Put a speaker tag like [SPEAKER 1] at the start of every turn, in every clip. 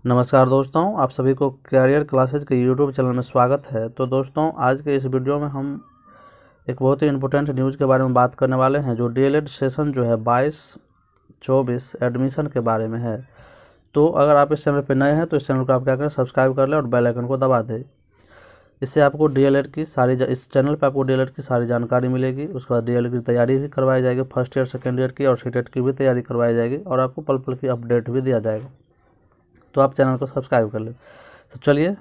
[SPEAKER 1] नमस्कार दोस्तों, आप सभी को कैरियर क्लासेज के यूट्यूब चैनल में स्वागत है। तो दोस्तों, आज के इस वीडियो में हम एक बहुत ही इम्पोर्टेंट न्यूज़ के बारे में बात करने वाले हैं, जो डीएलएड सेशन जो है 22-24 एडमिशन के बारे में है। तो अगर आप इस चैनल पर नए हैं तो इस चैनल को आप क्या करें, सब्सक्राइब कर लें और बेल आइकन को दबा दें। इससे आपको डीएलएड की इस चैनल पर आपको डीएलएड की सारी जानकारी मिलेगी। उसके बाद डीएलएड की तैयारी भी करवाई जाएगी, फर्स्ट ईयर सेकेंड ईयर की, और सीटेट की भी तैयारी करवाई जाएगी, और आपको पल पल की अपडेट भी दिया जाएगा। तो आप चैनल को सब्सक्राइब कर लें। तो चलिए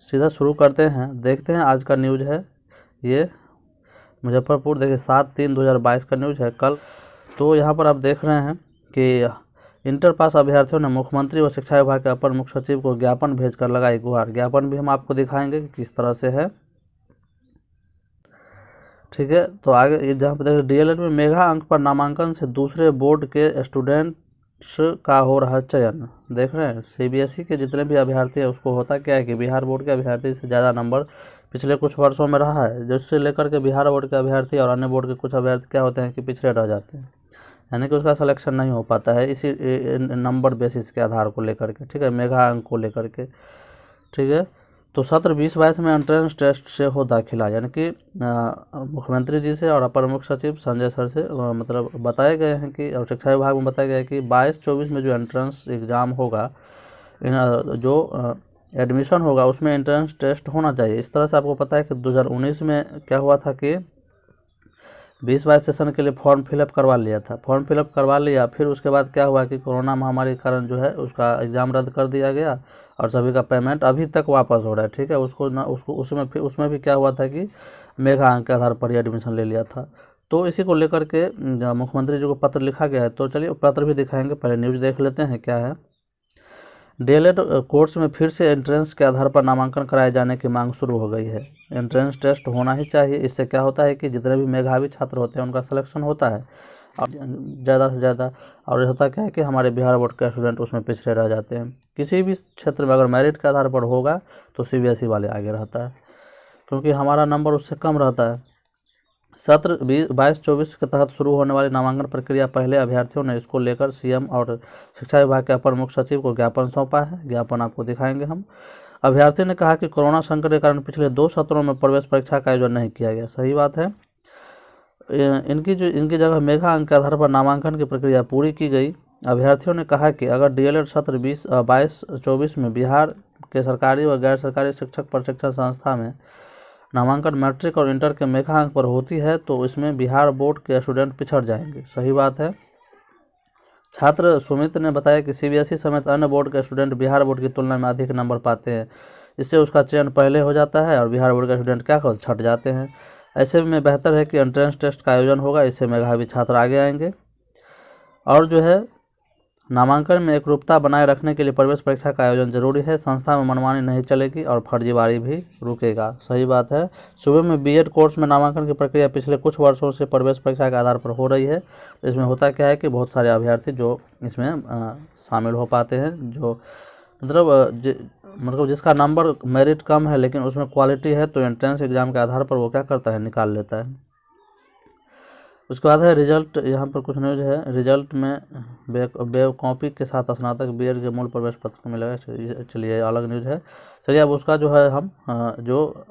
[SPEAKER 1] सीधा शुरू करते हैं। देखते हैं आज का न्यूज़ है ये मुजफ्फरपुर, देखिए 7/3/2022 का न्यूज़ है कल। तो यहाँ पर आप देख रहे हैं कि इंटर पास अभ्यर्थियों ने मुख्यमंत्री व शिक्षा विभाग के अपर मुख्य सचिव को ज्ञापन भेजकर लगाई गुहार। ज्ञापन भी हम आपको दिखाएंगे कि किस तरह से है, ठीक है। तो आगे जहाँ पर देखिए, डीएलएड में मेगा अंक पर नामांकन से दूसरे बोर्ड के स्टूडेंट का हो रहा चयन। देख रहे हैं, सीबीएसई के जितने भी अभ्यर्थी हैं उसको होता क्या है कि बिहार बोर्ड के अभ्यर्थी से ज़्यादा नंबर पिछले कुछ वर्षों में रहा है, जिससे लेकर के बिहार बोर्ड के अभ्यर्थी और अन्य बोर्ड के कुछ अभ्यर्थी क्या होते हैं कि पिछड़े रह जाते हैं, यानी कि उसका सिलेक्शन नहीं हो पाता है इसी नंबर बेसिस के आधार को लेकर के, ठीक है, मेगा अंक को लेकर के, ठीक है। तो सत्र 2022 में एंट्रेंस टेस्ट से हो दाखिला, यानी कि मुख्यमंत्री जी से और अपर मुख्य सचिव संजय सर से मतलब बताए गए हैं कि, और शिक्षा विभाग में बताया गया है कि 22-24 में जो एंट्रेंस एग्ज़ाम होगा, जो एडमिशन होगा उसमें एंट्रेंस टेस्ट होना चाहिए। इस तरह से आपको पता है कि 2019 में क्या हुआ था कि 2022 सेशन के लिए फॉर्म फिलअप करवा लिया था, फॉर्म फिलअप करवा लिया, फिर उसके बाद क्या हुआ कि कोरोना महामारी के कारण जो है उसका एग्ज़ाम रद्द कर दिया गया, और सभी का पेमेंट अभी तक वापस हो रहा है, ठीक है। उसमें भी क्या हुआ था कि मेगा अंक के आधार पर ही एडमिशन ले लिया था। तो इसी को लेकर के मुख्यमंत्री जी को पत्र लिखा गया है। तो चलिए पत्र भी दिखाएंगे, पहले न्यूज़ देख लेते हैं क्या है। डीएलएड कोर्स में फिर से एंट्रेंस के आधार पर नामांकन कराए जाने की मांग शुरू हो गई है। एंट्रेंस टेस्ट होना ही चाहिए। इससे क्या होता है कि जितने भी मेधावी छात्र होते हैं उनका सिलेक्शन होता है और ज़्यादा से ज़्यादा, और होता क्या है कि हमारे बिहार बोर्ड के स्टूडेंट उसमें पिछड़े रह जाते हैं। किसी भी क्षेत्र में अगर मेरिट के आधार पर होगा तो सीबीएसई वाले आगे रहता है, क्योंकि हमारा नंबर उससे कम रहता है। सत्र 22-24 के तहत शुरू होने वाली नामांकन प्रक्रिया पहले अभ्यर्थियों ने इसको लेकर सीएम और शिक्षा विभाग के अपर मुख्य सचिव को ज्ञापन सौंपा है। ज्ञापन आपको दिखाएंगे हम। अभ्यर्थी ने कहा कि कोरोना संकट के कारण पिछले 2 सत्रों में प्रवेश परीक्षा का आयोजन नहीं किया गया। सही बात है। इनकी जगह मेगा अंक के आधार पर नामांकन की प्रक्रिया पूरी की गई। अभ्यर्थियों ने कहा कि अगर डीएलएड सत्र 22-24 में बिहार के सरकारी व गैर सरकारी शिक्षक प्रशिक्षण संस्था में नामांकन मैट्रिक और इंटर के मेगा अंक पर होती है तो इसमें बिहार बोर्ड के स्टूडेंट पिछड़ जाएंगे। सही बात है। छात्र सुमित ने बताया कि सीबीएसई समेत अन्य बोर्ड के स्टूडेंट बिहार बोर्ड की तुलना में अधिक नंबर पाते हैं, इससे उसका चयन पहले हो जाता है और बिहार बोर्ड के स्टूडेंट क्या छट जाते हैं। ऐसे में बेहतर है कि एंट्रेंस टेस्ट का आयोजन होगा, इससे मेधावी छात्र आगे आएंगे। और जो है, नामांकन में एकरूपता बनाए रखने के लिए प्रवेश परीक्षा का आयोजन जरूरी है। संस्था में मनमानी नहीं चलेगी और फर्जीवाड़ी भी रुकेगा। सही बात है। सूबे में बीएड कोर्स में नामांकन की प्रक्रिया पिछले कुछ वर्षों से प्रवेश परीक्षा के आधार पर हो रही है। तो इसमें होता क्या है कि बहुत सारे अभ्यर्थी जो इसमें शामिल हो पाते हैं, जो मतलब जिसका नंबर मेरिट कम है लेकिन उसमें क्वालिटी है, तो एंट्रेंस एग्जाम के आधार पर वो क्या करता है, निकाल लेता है। उसके बाद है रिजल्ट। यहाँ पर कुछ न्यूज है। रिजल्ट में बेव कॉपी के साथ स्नातक बीएड के मूल प्रवेश पत्र मिलेगा। चलिए अलग न्यूज है। चलिए अब उसका जो है हम जो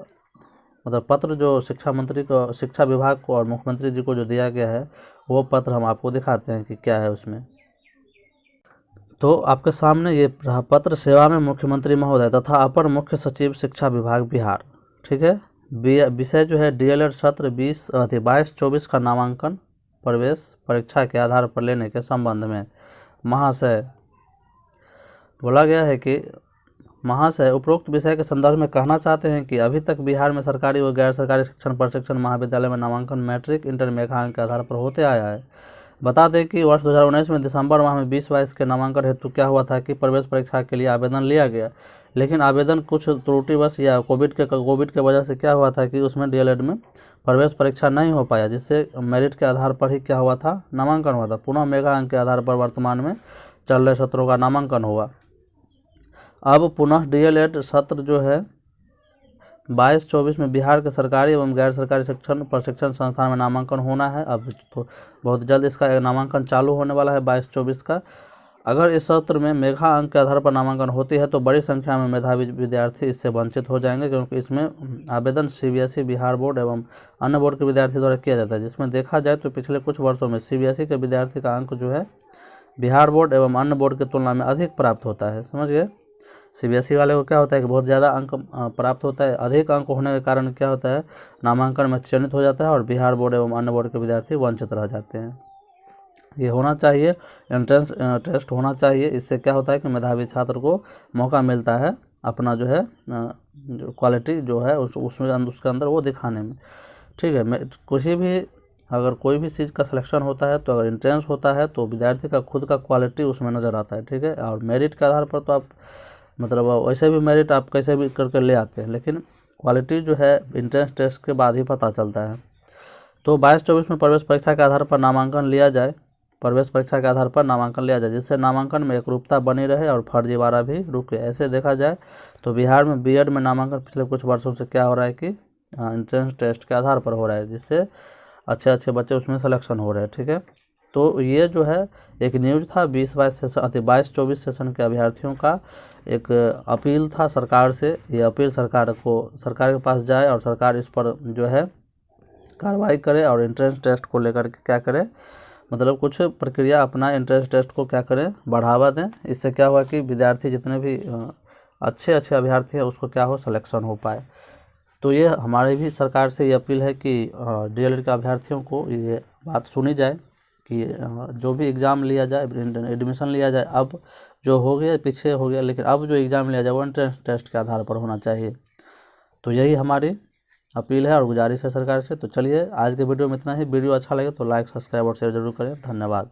[SPEAKER 1] मतलब पत्र जो शिक्षा मंत्री को, शिक्षा विभाग को और मुख्यमंत्री जी को जो दिया गया है, वो पत्र हम आपको दिखाते हैं कि क्या है उसमें। तो आपके सामने ये रहा पत्र। सेवा में मुख्यमंत्री महोदय तथा अपर मुख्य सचिव शिक्षा विभाग बिहार, ठीक है। विषय जो है डीएलएड सत्र 22-24 का नामांकन प्रवेश परीक्षा के आधार पर लेने के संबंध में महाशय बोला गया है कि महाशय उपरोक्त विषय के संदर्भ में कहना चाहते हैं कि अभी तक बिहार में सरकारी व गैर सरकारी शिक्षण प्रशिक्षण महाविद्यालय में नामांकन मैट्रिक इंटर मेगा अंक के आधार पर होते आया है। बता दें कि वर्ष 2019 में दिसंबर माह में 2022 के नामांकन हेतु क्या हुआ था कि प्रवेश परीक्षा के लिए आवेदन लिया गया, लेकिन आवेदन कुछ त्रुटिवश या कोविड के वजह से क्या हुआ था कि उसमें डीएलएड में प्रवेश परीक्षा नहीं हो पाया, जिससे मेरिट के आधार पर ही क्या हुआ था, नामांकन हुआ था। पुनः मेगा अंक के आधार पर वर्तमान में चल रहे सत्रों का नामांकन हुआ। अब पुनः डीएलएड सत्र जो है 22-24 में बिहार के सरकारी एवं गैर सरकारी शिक्षण प्रशिक्षण संस्थान में नामांकन होना है। अब तो बहुत जल्द इसका नामांकन चालू होने वाला है 22-24 का। अगर इस सत्र में मेधा अंक के आधार पर नामांकन होती है तो बड़ी संख्या में मेधावी विद्यार्थी इससे वंचित हो जाएंगे, क्योंकि इसमें आवेदन सीबीएसई, बिहार बोर्ड एवं अन्य बोर्ड के विद्यार्थी द्वारा किया जाता है, जिसमें देखा जाए तो पिछले कुछ वर्षों में सीबीएसई के विद्यार्थी का अंक जो है बिहार बोर्ड एवं अन्य बोर्ड की तुलना में अधिक प्राप्त होता है। समझ गए? सीबीएसई वाले को क्या होता है कि बहुत ज़्यादा अंक प्राप्त होता है। अधिक अंक होने के कारण क्या होता है, नामांकन में चयनित हो जाता है और बिहार बोर्ड एवं अन्य बोर्ड के विद्यार्थी वंचित रह जाते हैं। ये होना चाहिए, एंट्रेंस टेस्ट होना चाहिए। इससे क्या होता है कि मेधावी छात्र को मौका मिलता है अपना जो है जो क्वालिटी जो है उसके अंदर वो दिखाने में। ठीक है, किसी भी अगर कोई भी चीज़ का सिलेक्शन होता है तो अगर एंट्रेंस होता है तो विद्यार्थी का खुद का क्वालिटी उसमें नज़र आता है। ठीक है, और मेरिट के आधार पर तो आप मतलब वैसे भी मेरिट आप कैसे भी करके ले आते हैं, लेकिन क्वालिटी जो है एंट्रेंस टेस्ट के बाद ही पता चलता है। तो 22-24 में प्रवेश परीक्षा के आधार पर नामांकन लिया जाए, प्रवेश परीक्षा के आधार पर नामांकन लिया जाए, जिससे नामांकन में एकरूपता बनी रहे और फर्जीवाड़ा भी रुके। ऐसे देखा जाए तो बिहार में बीएड में नामांकन पिछले कुछ वर्षों से क्या हो रहा है कि एंट्रेंस टेस्ट के आधार पर हो रहा है, जिससे अच्छे अच्छे बच्चे उसमें सिलेक्शन हो रहे हैं। ठीक है, तो ये जो है एक न्यूज़ था 22-24 सेशन के अभ्यर्थियों का एक अपील था सरकार से। ये अपील सरकार के पास जाए और सरकार इस पर जो है कार्रवाई करे और एंट्रेंस टेस्ट को लेकर के क्या करे, मतलब कुछ प्रक्रिया अपना एंट्रेंस टेस्ट को क्या करें, बढ़ावा दें। इससे क्या हुआ कि विद्यार्थी जितने भी अच्छे अच्छे अभ्यर्थी हैं उसको क्या हो, सिलेक्शन हो पाए। तो ये हमारी भी सरकार से ये अपील है कि डीएलएड के अभ्यर्थियों को ये बात सुनी जाए कि जो भी एग्ज़ाम लिया जाए, एडमिशन लिया जाए, अब जो हो गया पीछे हो गया, लेकिन अब जो एग्ज़ाम लिया जाए वो एंट्रेंस टेस्ट के आधार पर होना चाहिए। तो यही हमारी अपील है और गुजारिश है सरकार से। तो चलिए आज के वीडियो में इतना ही। वीडियो अच्छा लगे तो लाइक, सब्सक्राइब और शेयर जरूर करें। धन्यवाद।